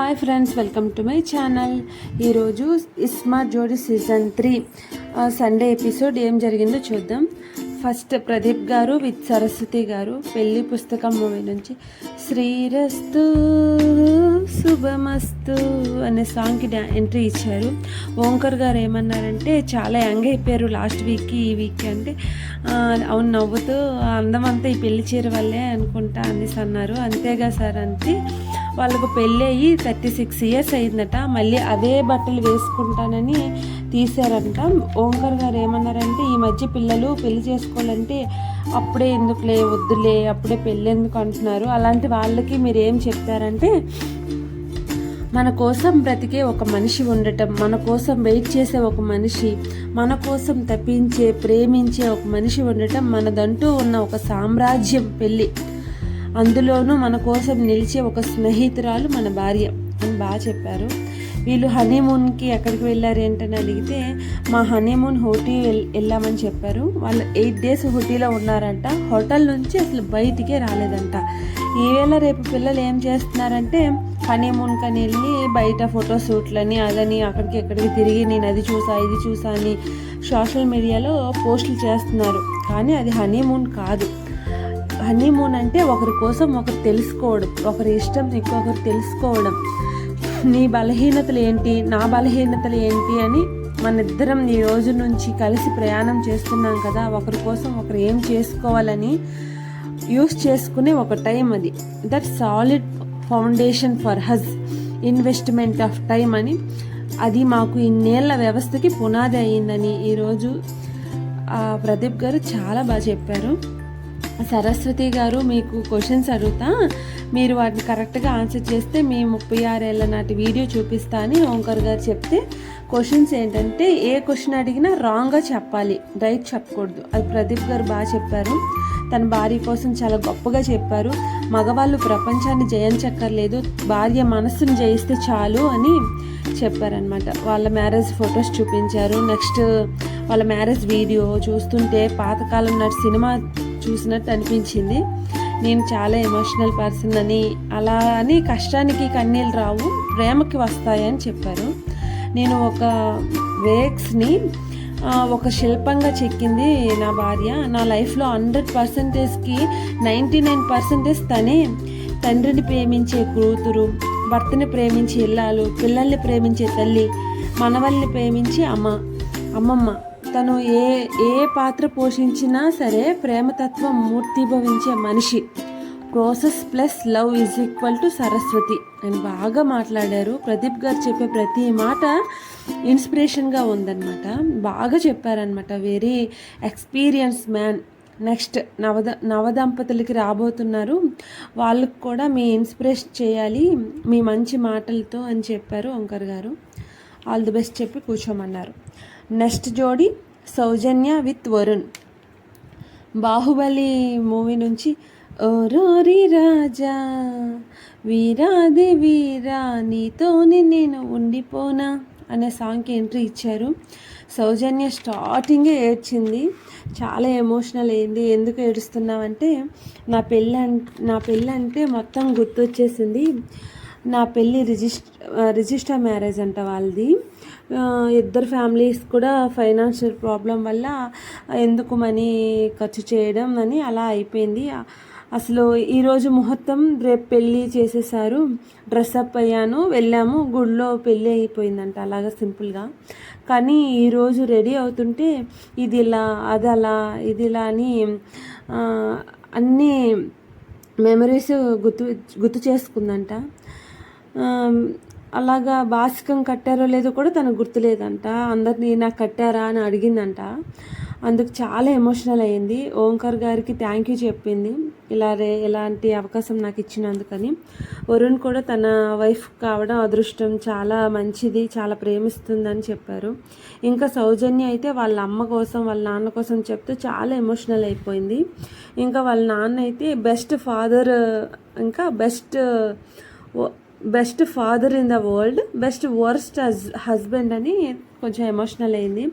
Hi friends, welcome to my channel. ఈరోజు smart జోడీ season 3 Sunday episode ఏం జరిగిందో చూద్దాం. ఫస్ట్ ప్రదీప్ గారు విత్ సరస్వతి గారు పెళ్ళి పుస్తకం మూవీ నుంచి శ్రీరస్తు శుభమస్తు అనే సాంగ్కి ఎంట్రీ ఇచ్చారు. ఓంకర్ గారు ఏమన్నారంటే చాలా యంగ్ అయిపోయారు లాస్ట్ వీక్కి ఈ వీక్కి అంటే అవును నవ్వుతూ అందం అంతా ఈ పెళ్లి చీర వల్లే అనుకుంటా అనేసి అన్నారు. అంతేగా సార్ అంటే వాళ్ళకు పెళ్ళి అయ్యి 36 years అయిందట, మళ్ళీ అదే బట్టలు వేసుకుంటానని తీశారంట. ఓంకర్ గారు ఏమన్నారంటే ఈ మధ్య పిల్లలు పెళ్లి చేసుకోవాలంటే అప్పుడే ఎందుకులే వద్దులే అప్పుడే పెళ్ళి ఎందుకు అంటున్నారు. అలాంటి వాళ్ళకి మీరు ఏం చెప్తారంటే మన కోసం బ్రతికే ఒక మనిషి ఉండటం, మన కోసం వెయిట్ చేసే ఒక మనిషి, మన కోసం తప్పించే ప్రేమించే ఒక మనిషి ఉండటం మనదంటూ ఉన్న ఒక సామ్రాజ్యం పెళ్ళి. అందులోనూ మన కోసం నిలిచే ఒక స్నేహితురాలు మన భార్య అని బాగా చెప్పారు. వీళ్ళు హనీమూన్కి ఎక్కడికి వెళ్ళారు ఏంటని అడిగితే మా హనీమూన్ హోటీ వెళ్ళామని చెప్పారు. వాళ్ళు 8 days హోటీలో ఉన్నారంట. హోటల్ నుంచి అసలు బయటికే రాలేదంట. ఈవేళ రేపు పిల్లలు ఏం చేస్తున్నారంటే హనీమూన్ కని వెళ్ళి బయట ఫోటోషూట్లని అదని అక్కడికి ఎక్కడికి తిరిగి నేను అది చూసా ఇది చూసా అని సోషల్ మీడియాలో పోస్టులు చేస్తున్నారు. కానీ అది హనీమూన్ కాదు. హనీమూన్ అంటే ఒకరి కోసం ఒకరు తెలుసుకోవడం, ఒకరి ఇష్టం ఇంకొకరు తెలుసుకోవడం, నీ బలహీనతలు ఏంటి నా బలహీనతలు ఏంటి అని మన ఇద్దరం ఈ రోజు నుంచి కలిసి ప్రయాణం చేస్తున్నాం కదా, ఒకరి కోసం ఒకరు ఏం చేసుకోవాలని యూస్ చేసుకునే ఒక టైం అది. That solid foundation for huge investment of time అని, అది మాకు ఇన్నేళ్ల వ్యవస్థకి పునాది అయ్యిందని ఈరోజు ప్రదీప్ గారు చాలా బాగా చెప్పారు. సరస్వతి గారు మీకు క్వశ్చన్స్ అడుగుతా, మీరు వాటిని కరెక్ట్గా ఆన్సర్ చేస్తే మీ 36 ఏళ్ల నాటి వీడియో చూపిస్తా అని ఓంకర్ గారు చెప్తే, క్వశ్చన్స్ ఏంటంటే ఏ క్వశ్చన్ అడిగినా రాంగ్గా చెప్పాలి, రైట్ చెప్పకూడదు. అది ప్రదీప్ గారు బాగా చెప్పారు. తన భార్య కోసం చాలా గొప్పగా చెప్పారు. మగవాళ్ళు ప్రపంచాన్ని జయించక్కర్లేదు, భార్య మనస్సును జయిస్తే చాలు అని చెప్పారనమాట. వాళ్ళ మ్యారేజ్ ఫొటోస్ చూపించారు. నెక్స్ట్ వాళ్ళ మ్యారేజ్ వీడియో చూస్తుంటే పాతకాలం నాటి సినిమా చూసినట్టు అనిపించింది. నేను చాలా ఎమోషనల్ పర్సన్ అని, అలా అని కష్టానికి కన్నీళ్ళు రావు ప్రేమకి వస్తాయని చెప్పారు. నేను ఒక వేక్స్ని ఒక శిల్పంగా చెక్కింది నా భార్య. నా లైఫ్లో 100%కి 99% తనే. తండ్రిని ప్రేమించే కూతురు, భర్తని ప్రేమించే ఇల్లాలు, పిల్లల్ని ప్రేమించే తల్లి, మనవల్ని ప్రేమించే అమ్మమ్మ. తను ఏ పాత్ర పోషించినా సరే ప్రేమతత్వం మూర్తిభవించే మనిషి. Process plus love is equal to Saraswati అని బాగా మాట్లాడారు. ప్రదీప్ గారు చెప్పే ప్రతి మాట ఇన్స్పిరేషన్గా ఉందన్నమాట. బాగా చెప్పారనమాట. Very experience man. నెక్స్ట్ నవదంపతులకి రాబోతున్నారు, వాళ్ళకు కూడా మీ ఇన్స్పిరేషన్ చేయాలి మీ మంచి మాటలతో అని చెప్పారు ఓంకర్ గారు. ఆల్ ది బెస్ట్ చెప్పి కూర్చోమన్నారు. నెక్స్ట్ జోడీ సౌజన్య విత్ వరుణ్. బాహుబలి మూవీ నుంచి ఓరోరి రాజా వీరాది వీరా నీతోని నేను ఉండిపోనా అనే సాంగ్కి ఎంట్రీ ఇచ్చారు. సౌజన్య స్టార్టింగే ఏడ్చింది, చాలా ఎమోషనల్ అయింది. ఎందుకు ఏడుస్తున్నావంటే నా పెళ్ళి అంటే మొత్తం గుర్తొచ్చేసింది. నా పెళ్ళి రిజిస్టర్ మ్యారేజ్ అంట వాళ్ళది. ఇద్దరు ఫ్యామిలీస్ కూడా ఫైనాన్షియల్ ప్రాబ్లం వల్ల ఎందుకు మనీ ఖర్చు చేయడం అని అలా అయిపోయింది. అసలు ఈరోజు ముహూర్తం, రేపు పెళ్ళి చేసేసారు. డ్రెస్అప్ అయ్యాను, వెళ్ళాము, గుడిలో పెళ్ళి అయిపోయిందంట అలాగా సింపుల్గా. కానీ ఈరోజు రెడీ అవుతుంటే ఇది ఇలా అది అలా ఇది ఇలా అని అన్నీ మెమరీస్ గుర్తు చేసుకుందంట. అలాగా బాసికం కట్టారో లేదో కూడా తనకు గుర్తులేదంట. అందరినీ నాకు కట్టారా అని అడిగిందంట. అందుకు చాలా ఎమోషనల్ అయ్యింది. ఓంకర్ గారికి థ్యాంక్ యూ చెప్పింది, ఇలాంటి అవకాశం నాకు ఇచ్చినందుకని. వరుణ్ కూడా తన వైఫ్ కావడం అదృష్టం, చాలా మంచిది, చాలా ప్రేమిస్తుందని చెప్పారు. ఇంకా సౌజన్య అయితే వాళ్ళ అమ్మ కోసం వాళ్ళ నాన్న కోసం చెప్తూ చాలా ఎమోషనల్ అయిపోయింది. ఇంకా వాళ్ళ నాన్న అయితే బెస్ట్ ఫాదర్, ఇంకా best best father in the world, best worst husband అని కొంచెం ఎమోషనల్ అయింది.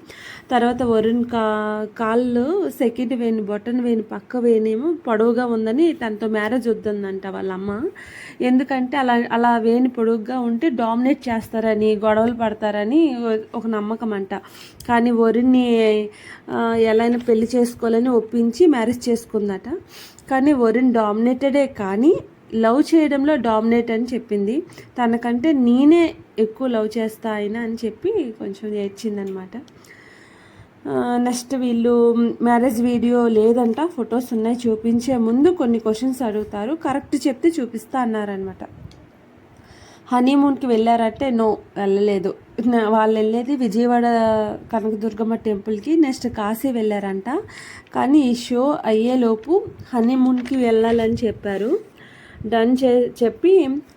తర్వాత వరుణ్ కాళ్ళు సెకండ్ వేణి బొట్టన వేణి పక్క వేణేమో పొడవుగా ఉందని తనతో మ్యారేజ్ వద్దందంట వాళ్ళ అమ్మ. ఎందుకంటే అలా వేణి పొడుగ్గా ఉంటే డామినేట్ చేస్తారని, గొడవలు పడతారని ఒక నమ్మకం అంట. కానీ వరుణ్ని ఎలా అయినా పెళ్లి చేసుకోవాలని ఒప్పించి మ్యారేజ్ చేసుకుందట. కానీ వరుణ్ డామినేటెడే, కానీ లవ్ చేయడంలో డామినేట్ అని చెప్పింది. తనకంటే నేనే ఎక్కువ లవ్ చేస్తా ఆయన అని చెప్పి కొంచెం ఏడ్చిందనమాట. నెక్స్ట్ వీళ్ళు మ్యారేజ్ వీడియో లేదంట, ఫొటోస్ ఉన్నాయి. చూపించే ముందు కొన్ని క్వశ్చన్స్ అడుగుతారు, కరెక్ట్ చెప్తే చూపిస్తా అన్నారనమాట. హనీమూన్కి వెళ్ళారంటే నో, వెళ్ళలేదు. వాళ్ళు వెళ్ళేది విజయవాడ కనకదుర్గమ్మ టెంపుల్కి, నెక్స్ట్ కాశీ వెళ్ళారంట. కానీ ఈ షో అయ్యేలోపు హనీమూన్కి వెళ్ళాలని చెప్పారు. డన్ చెప్పి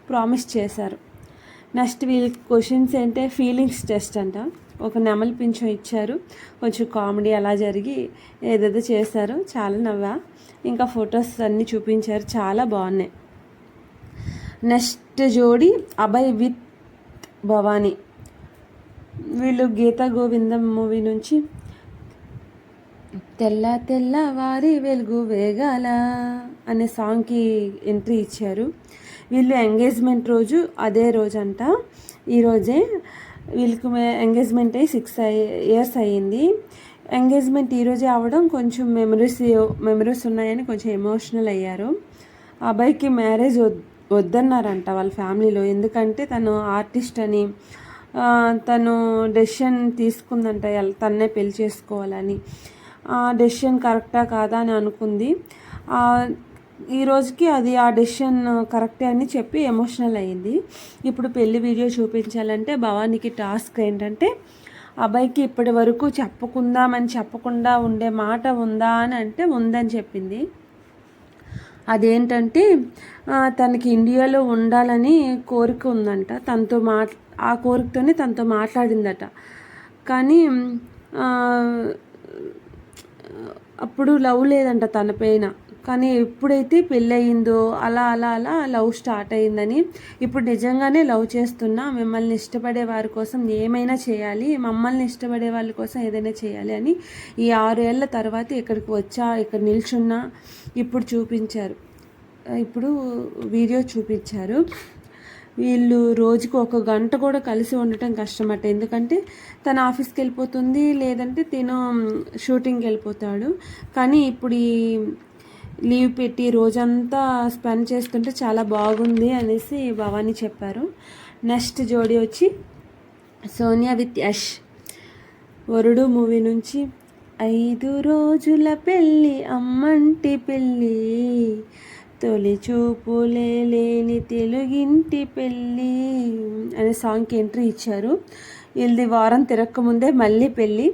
ప్రామిస్ చేశారు. నెక్స్ట్ వీళ్ళకి క్వశ్చన్స్ ఏంటంటే ఫీలింగ్స్ టెస్ట్ అంట. ఒక నెమలి పింఛం ఇచ్చారు, కొంచెం కామెడీ అలా జరిగి ఏదేదో చేశారు. చాలా నవ్వా. ఇంకా ఫొటోస్ అన్నీ చూపించారు, చాలా బాగున్నాయి. నెక్స్ట్ జోడి అభయ్ విత్ భవానీ. వీళ్ళు గీతా గోవిందం మూవీ నుంచి తెల్ల తెల్లవారి వెలుగు వేగాల అనే సాంగ్కి ఎంట్రీ ఇచ్చారు. వీళ్ళు ఎంగేజ్మెంట్ రోజు అదే రోజంట, ఈరోజే వీళ్ళకి ఎంగేజ్మెంట్ అయ్యి 6 years అయ్యింది. ఎంగేజ్మెంట్ ఈరోజే అవ్వడం కొంచెం మెమరీస్ ఉన్నాయని కొంచెం ఎమోషనల్ అయ్యారు. అబ్బాయికి మ్యారేజ్ వద్దన్నారంట వాళ్ళ ఫ్యామిలీలో, ఎందుకంటే తను ఆర్టిస్ట్ అని, తను డెసిషన్ తీసుకుందంట తన్నే పెళ్లి చేసుకోవాలని. డెసిషన్ కరెక్టా కాదా అని అనుకుంది. ఈ రోజుకి అది ఆ డెసిషన్ కరెక్టే అని చెప్పి ఎమోషనల్ అయ్యింది. ఇప్పుడు పెళ్లి వీడియో చూపించాలంటే భవానీకి టాస్క్ ఏంటంటే అబ్బాయికి ఇప్పటి వరకు చెప్పకుండా ఉండే మాట ఉందా అని అంటే ఉందని చెప్పింది. అదేంటంటే తనకి ఇండియాలో ఉండాలని కోరిక ఉందంట. ఆ కోరికతోనే తనతో మాట్లాడిందట. కానీ అప్పుడు లవ్ లేదంట తన పైన. కానీ ఎప్పుడైతే పెళ్ళయిందో అలా లవ్ స్టార్ట్ అయిందని, ఇప్పుడు నిజంగానే లవ్ చేస్తున్నా, మిమ్మల్ని ఇష్టపడే వారి కోసం ఏమైనా చేయాలి, మమ్మల్ని ఇష్టపడే వాళ్ళ కోసం ఏదైనా చేయాలి అని ఈ 6 ఏళ్ల తర్వాత ఇక్కడికి వచ్చా, ఇక్కడ నిల్చున్నా. ఇప్పుడు వీడియో చూపించారు. వీళ్ళు రోజుకు 1 గంట కూడా కలిసి ఉండటం కష్టమట. ఎందుకంటే తన ఆఫీస్కి వెళ్ళిపోతుంది, లేదంటే తిను షూటింగ్కి వెళ్ళిపోతాడు. కానీ ఇప్పుడు ఈ లీవ్ పెట్టి రోజంతా స్పెండ్ చేస్తుంటే చాలా బాగుంది అనేసి భవానీ చెప్పారు. నెక్స్ట్ జోడీ వచ్చి సోనియా విత్ యష్. వరుడు మూవీ నుంచి 5 రోజుల పెళ్ళి అమ్మంటి పెళ్ళి, తొలి చూపులే లేని తెలుగింటి పెళ్ళి అనే సాంగ్కి ఎంట్రీ ఇచ్చారు. వీళ్ళది వారం తిరగకముందే మళ్ళీ పెళ్ళి.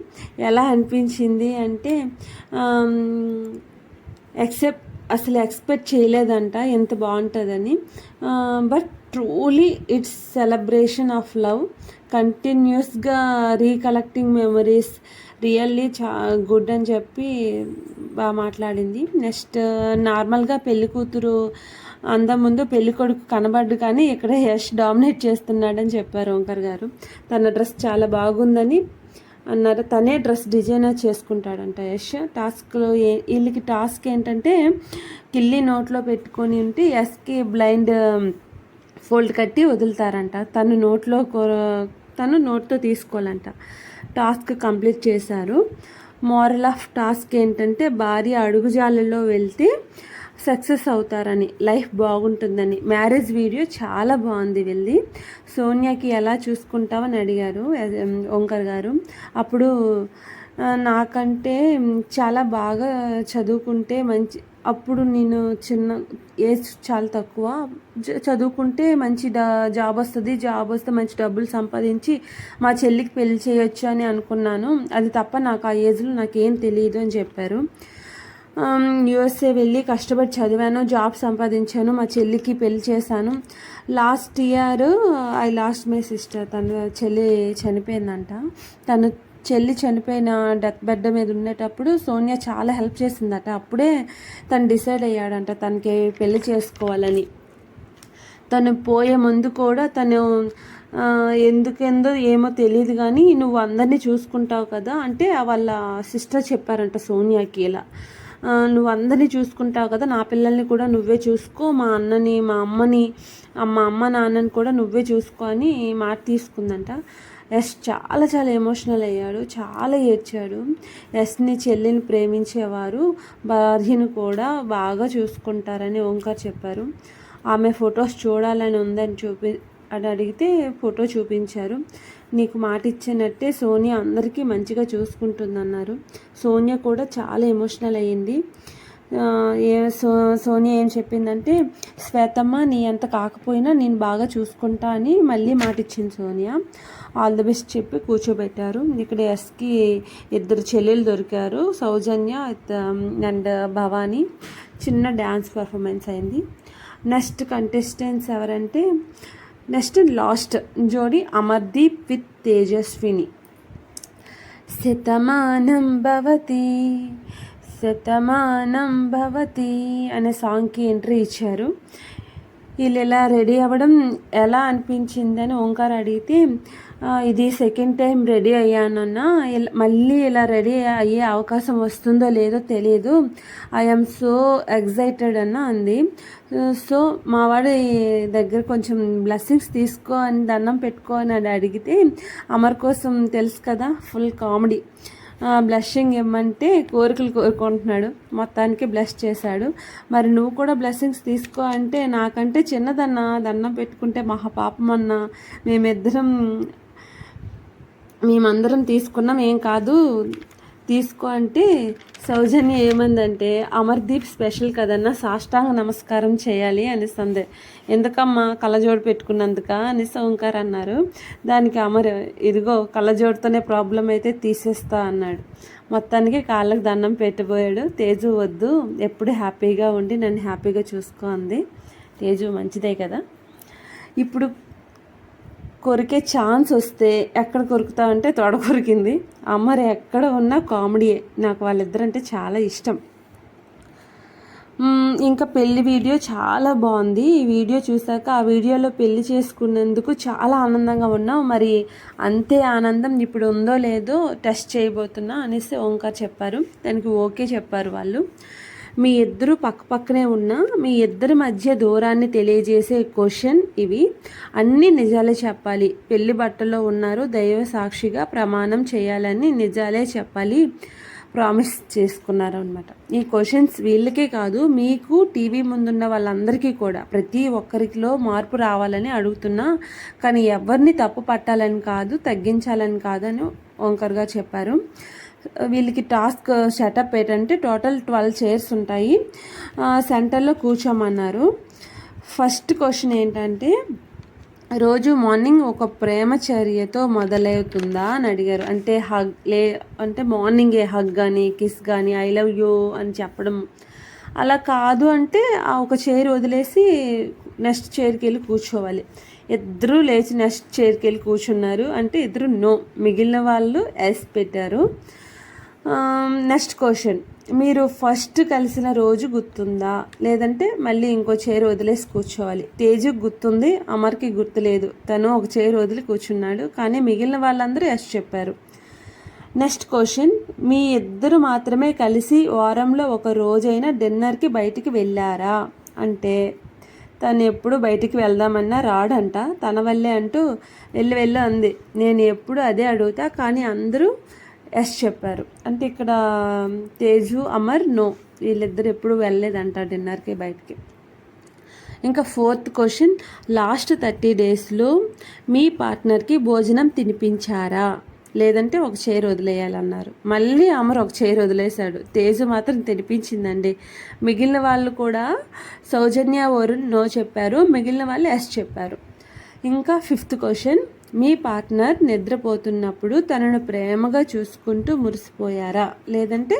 ఎలా అనిపించింది అంటే అసలు ఎక్స్పెక్ట్ చేయలేదంట ఎంత బాగుంటుందని. But truly it's celebration of love, కంటిన్యూస్గా రీకలెక్టింగ్ మెమరీస్, రియల్లీ గుడ్ అని చెప్పి బాగా మాట్లాడింది. నెక్స్ట్ నార్మల్గా పెళ్లి కూతురు అందం ముందు పెళ్లి కొడుకు కనబడ్డు, కానీ ఇక్కడ యష్ డామినేట్ చేస్తున్నాడని చెప్పారు ఓంకర్ గారు. తన డ్రెస్ చాలా బాగుందని అన్నారు. తనే డ్రెస్ డిజైనర్ చేసుకుంటాడంట యష్. వీళ్ళకి టాస్క్ ఏంటంటే కిల్లి నోట్లో పెట్టుకొని ఉంటే యష్కి బ్లైండ్ ఫోల్డ్ కట్టి వదులుతారంట. తను నోట్తో తీసుకోవాలంట. టాస్క్ కంప్లీట్ చేశారు. మోరల్ ఆఫ్ టాస్క్ ఏంటంటే భార్య అడుగుజాలలో వెళ్తే సక్సెస్ అవుతారని, లైఫ్ బాగుంటుందని. మ్యారేజ్ వీడియో చాలా బాగుంది వెళ్ళి. సోనియాకి ఎలా చూసుకుంటావని అడిగారు ఓంకర్ గారు. అప్పుడు నాకంటే చాలా బాగా చదువుకుంటే మంచి, అప్పుడు నేను చిన్న ఏజ్ చాలా తక్కువ, చదువుకుంటే మంచి జాబ్ వస్తే మంచి డబ్బులు సంపాదించి మా చెల్లికి పెళ్లి చేయొచ్చు అని అనుకున్నాను. అది తప్ప నాకు ఆ ఏజ్లో నాకేం తెలియదు అని చెప్పారు. యూఎస్ఏ వెళ్ళి కష్టపడి చదివాను, జాబ్ సంపాదించాను, మా చెల్లికి పెళ్లి చేశాను. Last year I lost my sister. తన చెల్లి చనిపోయిందంట. తను చెల్లి చనిపోయిన డెత్ బెడ్ మీద ఉండేటప్పుడు సోనియా చాలా హెల్ప్ చేసిందట. అప్పుడే తను డిసైడ్ అయ్యాడంట తనకి పెళ్లి చేసుకోవాలని. తను పోయే ముందు కూడా తను ఎందుకేందో ఏమో తెలియదు కానీ నువ్వు అందరినీ చూసుకుంటావు కదా అంటే వాళ్ళ సిస్టర్ చెప్పారంట సోనియాకి ఇలా, నువ్వు అందరినీ చూసుకుంటావు కదా, నా పిల్లల్ని కూడా నువ్వే చూసుకో, మా అన్నని మా అమ్మని మా అమ్మ నాన్నని కూడా నువ్వే చూసుకో అని మాట తీసుకుందంట. యశ్ చాలా చాలా ఎమోషనల్ అయ్యాడు, చాలా ఏడ్చాడు. యశ్ని చెల్లిని ప్రేమించేవారు భార్యను కూడా బాగా చూసుకుంటారని ఓంకార్ చెప్పారు. ఆమె ఫొటోస్ చూడాలని ఉందని అని అడిగితే ఫోటో చూపించారు. నీకు మాట ఇచ్చినట్టే సోనియా అందరికీ మంచిగా చూసుకుంటుందన్నారు. సోనియా కూడా చాలా ఎమోషనల్ అయ్యింది. సోనియా ఏం చెప్పిందంటే, శ్వేతమ్మ నీ అంత కాకపోయినా నేను బాగా చూసుకుంటా అని మళ్ళీ మాట ఇచ్చింది సోనియా. ఆల్ ది బెస్ట్ చెప్పి కూర్చోబెట్టారు. ఇక్కడ ఎస్కి 2 చెల్లెలు దొరికారు, సౌజన్య అండ్ భవానీ. చిన్న డ్యాన్స్ పర్ఫార్మెన్స్ అయింది. నెక్స్ట్ కంటెస్టెంట్స్ ఎవరంటే, నెక్స్ట్ లాస్ట్ జోడి అమర్దీప్ విత్ తేజస్విని. శతమానం భవతి శతమానం భవతి అనే సాంగ్కి ఎంట్రీ ఇచ్చారు. వీళ్ళు ఇలా రెడీ అవ్వడం ఎలా అనిపించిందని ఓంకార్ అడిగితే, ఇది సెకండ్ టైం రెడీ అయ్యానన్నా, మళ్ళీ ఇలా రెడీ అయ్యే అవకాశం వస్తుందో లేదో తెలియదు, ఐఎమ్ సో ఎగ్జైటెడ్ అన్న అంది. సో మా వాడి దగ్గర కొంచెం బ్లెస్సింగ్స్ తీసుకో అని దండం పెట్టుకో అని అడిగితే, అమర్ కోసం తెలుసు కదా ఫుల్ కామెడీ. బ్లెస్సింగ్ ఇవ్వమంటే కోరికలు కోరుకుంటున్నాడు, మొత్తానికి బ్లెస్ చేశాడు. మరి నువ్వు కూడా బ్లెస్సింగ్స్ తీసుకో అంటే, నాకంటే చిన్నదన్నా, దండం పెట్టుకుంటే మహా పాపం అన్నా, మేమందరం తీసుకున్నాం, ఏం కాదు తీసుకో అంటే, సౌజన్య ఏమందంటే, అమర్దీప్ స్పెషల్ కదన్నా, సాష్టాంగ నమస్కారం చేయాలి అనేసి. ఎందుకమ్మా కళ్ళజోడు పెట్టుకున్నందుక అనేసి ఓంకార్ అన్నారు. దానికి అమర్, ఇదిగో కళ్ళజోడుతోనే ప్రాబ్లం అయితే తీసేస్తా అన్నాడు. మొత్తానికి కాళ్ళకు దండం పెట్టబోయాడు. తేజు వద్దు, ఎప్పుడు హ్యాపీగా ఉండి నన్ను హ్యాపీగా చూసుకో అంది. తేజు మంచిదే కదా. ఇప్పుడు కొరికే ఛాన్స్ వస్తే ఎక్కడ కొరుకుతావంటే తొడ కొరికింది. అమర్ ఎక్కడ ఉన్నా కామెడీయే. నాకు వాళ్ళిద్దరంటే చాలా ఇష్టం. ఇంకా పెళ్లి వీడియో చాలా బాగుంది. ఈ వీడియో చూసాక ఆ వీడియోలో పెళ్లి చేసుకున్నందుకు చాలా ఆనందంగా ఉన్నాం. మరి అంతే ఆనందం ఇప్పుడు ఉందో లేదో టెస్ట్ చేయబోతున్నా అనేసి ఓంకార్ చెప్పారు. దానికి ఓకే చెప్పారు వాళ్ళు. మీ ఇద్దరు పక్కనే ఉన్నా మీ ఇద్దరి మధ్య దూరాన్ని తెలియజేసే క్వశ్చన్ ఇవి. అన్నీ నిజాలే చెప్పాలి. పెళ్లి బట్టలో ఉన్నారు, దైవ సాక్షిగా ప్రమాణం చేయాలని నిజాలే చెప్పాలి ప్రామిస్ చేసుకున్నారు అనమాట. ఈ క్వశ్చన్స్ వీళ్ళకే కాదు, మీకు టీవీ ముందున్న వాళ్ళందరికీ కూడా, ప్రతి ఒక్కరిలో మార్పు రావాలని అడుగుతున్నా. కానీ ఎవరిని తప్పు పట్టాలని కాదు, తగ్గించాలని కాదని ఓంకార్ గారు చెప్పారు. వీళ్ళకి టాస్క్ సెటప్ ఏంటంటే, టోటల్ 12 చైర్స్ ఉంటాయి, సెంటర్లో కూర్చోమన్నారు. ఫస్ట్ క్వశ్చన్ ఏంటంటే, రోజు మార్నింగ్ ఒక ప్రేమచర్యతో మొదలవుతుందా అని అడిగారు. అంటే మార్నింగే హగ్ కానీ కిస్ కానీ ఐ లవ్ యూ అని చెప్పడం అలా కాదు. అంటే ఒక చైర్ వదిలేసి నెక్స్ట్ చైర్కి వెళ్ళి కూర్చోవాలి. ఇద్దరు లేచి నెక్స్ట్ చైర్కి వెళ్ళి కూర్చున్నారు అంటే ఇద్దరు నో, మిగిలిన వాళ్ళు ఎస్ పెట్టారు. నెక్స్ట్ క్వశ్చన్, మీరు ఫస్ట్ కలిసిన రోజు గుర్తుందా, లేదంటే మళ్ళీ ఇంకో చైర్ వదిలేసి కూర్చోవాలి. తేజుకి గుర్తుంది, అమర్కి గుర్తులేదు, తను ఒక చైర్ వదిలి కూర్చున్నాడు. కానీ మిగిలిన వాళ్ళందరూ ఎస్ చెప్పారు. నెక్స్ట్ క్వశ్చన్, మీ ఇద్దరు మాత్రమే కలిసి వారంలో ఒక రోజైనా డిన్నర్కి బయటికి వెళ్ళారా అంటే, తను ఎప్పుడు బయటికి వెళ్దామన్నా రాడంట, తన వల్లే అంటూ వెళ్ళు అంది. నేను ఎప్పుడు అదే అడుగుతా, కానీ అందరూ ఎస్ చెప్పారు. అంటే ఇక్కడ తేజు అమర్ నో, వీళ్ళిద్దరు ఎప్పుడు వెళ్ళలేదంట డిన్నర్కి బయటికి. ఇంకా ఫోర్త్ క్వశ్చన్, లాస్ట్ 30 డేస్లో మీ పార్ట్నర్కి భోజనం తినిపించారా, లేదంటే ఒక చైర్ వదిలేయాలన్నారు. మళ్ళీ అమర్ ఒక చైర్ వదిలేశాడు, తేజు మాత్రం తినిపించిందండి. మిగిలిన వాళ్ళు కూడా సౌజన్య వరుణ్ నో చెప్పారు, మిగిలిన వాళ్ళు ఎస్ చెప్పారు. ఇంకా ఫిఫ్త్ క్వశ్చన్, మీ పార్ట్నర్ నిద్రపోతున్నప్పుడు తనను ప్రేమగా చూసుకుంటూ మురిసిపోయారా, లేదంటే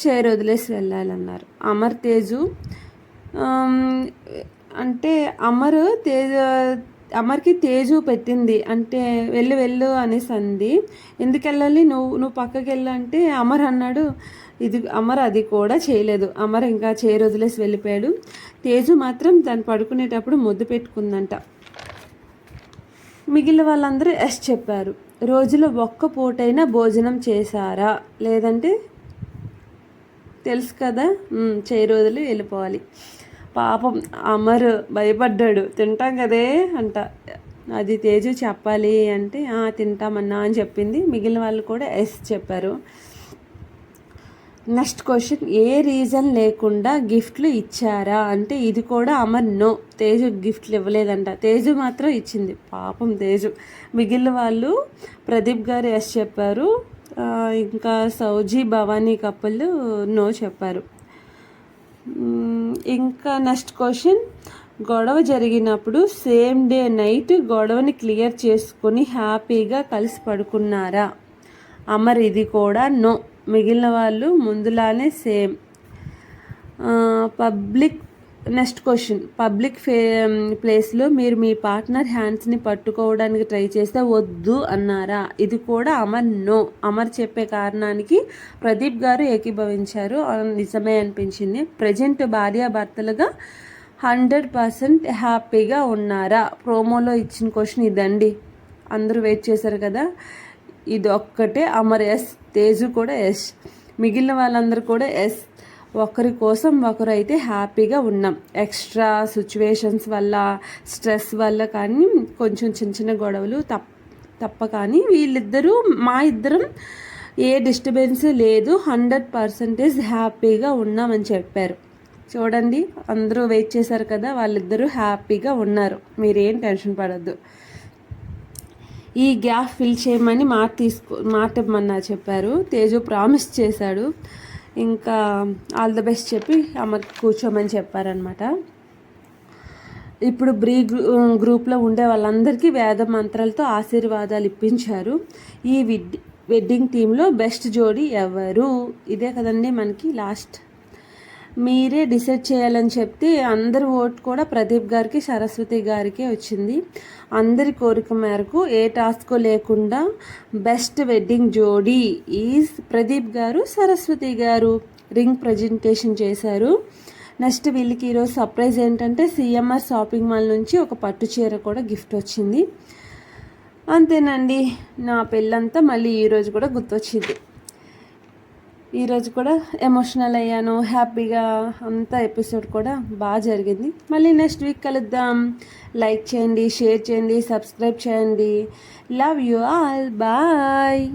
చైర్ వదిలేసి వెళ్ళాలన్నారు. అమర్ తేజు అంటే అమర్కి తేజు పెట్టింది, అంటే వెళ్ళు అనేసి అంది. ఎందుకు వెళ్ళాలి, నువ్వు పక్కకి వెళ్ళు అంటే అమర్ అన్నాడు, ఇది అమర్ అది కూడా చేయలేదు. అమర్ ఇంకా చైర్ వదిలేసి వెళ్ళిపోయాడు. తేజు మాత్రం తను పడుకునేటప్పుడు ముద్దు పెట్టుకుందంట. మిగిలిన వాళ్ళందరూ ఎస్ చెప్పారు. రోజులో ఒక్క పూటైనా భోజనం చేశారా, లేదంటే తెలుసు కదా చైర్ వదిలి వెళ్ళిపోవాలి. పాపం అమర్ భయపడ్డాడు. తింటాం కదే అంట. అది తేజు చెప్పాలి అంటే తింటామన్నా అని చెప్పింది. మిగిలిన వాళ్ళు కూడా ఎస్ చెప్పారు. నెక్స్ట్ క్వశ్చన్, ఏ రీజన్ లేకుండా గిఫ్ట్లు ఇచ్చారా అంటే ఇది కూడా అమర్ నో, తేజు గిఫ్ట్లు ఇవ్వలేదంట. తేజు మాత్రం ఇచ్చింది. పాపం తేజు. మిగిలిన వాళ్ళు ప్రదీప్ గారు ఎస్ చెప్పారు. ఇంకా సౌజీ భవానీ కపుల్ నో చెప్పారు. ఇంకా నెక్స్ట్ క్వశ్చన్, గొడవ జరిగినప్పుడు సేమ్ డే నైట్ గొడవని క్లియర్ చేసుకొని హ్యాపీగా కలిసి పడుకున్నారా? అమర్ ఇది కూడా నో. మిగిలిన వాళ్ళు ముందులానే సేమ్. నెక్స్ట్ క్వశ్చన్, పబ్లిక్ ప్లేస్లో మీరు మీ పార్ట్నర్ హ్యాండ్స్ని పట్టుకోవడానికి ట్రై చేస్తే వద్దు అన్నారా? ఇది కూడా అమర్ నో. అమర్ చెప్పే కారణానికి ప్రదీప్ గారు ఏకీభవించారు. నిజమే అనిపించింది. ప్రజెంట్ భార్యాభర్తలుగా 100% హ్యాపీగా ఉన్నారా? ప్రోమోలో ఇచ్చిన క్వశ్చన్ ఇదండి. అందరూ వెయిట్ చేశారు కదా. ఇది ఒక్కటే అమర్ ఎస్, తేజు కూడా ఎస్, మిగిలిన వాళ్ళందరూ కూడా ఎస్. ఒకరి కోసం ఒకరు అయితే హ్యాపీగా ఉన్నాం. ఎక్స్ట్రా సిచ్యువేషన్స్ వల్ల, స్ట్రెస్ వల్ల కానీ కొంచెం చిన్న చిన్న గొడవలు తప్ప కానీ వీళ్ళిద్దరూ మా ఇద్దరం ఏ డిస్టర్బెన్స్ లేదు, 100% హ్యాపీగా ఉన్నామని చెప్పారు. చూడండి, అందరూ వెయిట్ చేశారు కదా, వాళ్ళిద్దరూ హ్యాపీగా ఉన్నారు. మీరేం టెన్షన్ పడద్దు. ఈ గ్యాప్ ఫిల్ చేయమని మాట ఇవ్వమన్నా చెప్పారు. తేజు ప్రామిస్ చేశాడు. ఇంకా ఆల్ ద బెస్ట్ చెప్పి అమ్మకి కూర్చోమని చెప్పారనమాట. ఇప్పుడు గ్రూప్లో ఉండే వాళ్ళందరికీ వేద మంత్రాలతో ఆశీర్వాదాలు ఇప్పించారు. ఈ వెడ్డింగ్ టీంలో బెస్ట్ జోడీ ఎవరు? ఇదే కదండి మనకి లాస్ట్. మీరే డిసైడ్ చేయాలని చెప్తే అందరి ఓటు కూడా ప్రదీప్ గారికి, సరస్వతి గారికి వచ్చింది. అందరి కోరిక మేరకు ఏ టాస్క్ లేకుండా బెస్ట్ వెడ్డింగ్ జోడీ ఈజ్ ప్రదీప్ గారు, సరస్వతి గారు. రింగ్ ప్రజెంటేషన్ చేశారు. నెక్స్ట్ వీళ్ళకి ఈరోజు సర్ప్రైజ్ ఏంటంటే సిఎంఆర్ షాపింగ్ మాల్ నుంచి ఒక పట్టు చీర కూడా గిఫ్ట్ వచ్చింది. అంతేనండి, నా పెళ్ళంతా మళ్ళీ ఈరోజు కూడా గుర్తొచ్చింది. ఈరోజు కూడా ఎమోషనల్ అయ్యాను, హ్యాపీగా. అంతా ఎపిసోడ్ కూడా బాగా జరిగింది. మళ్ళీ నెక్స్ట్ వీక్ కలుద్దాం. లైక్ చేయండి, షేర్ చేయండి, సబ్స్క్రైబ్ చేయండి. Love you all. బాయ్.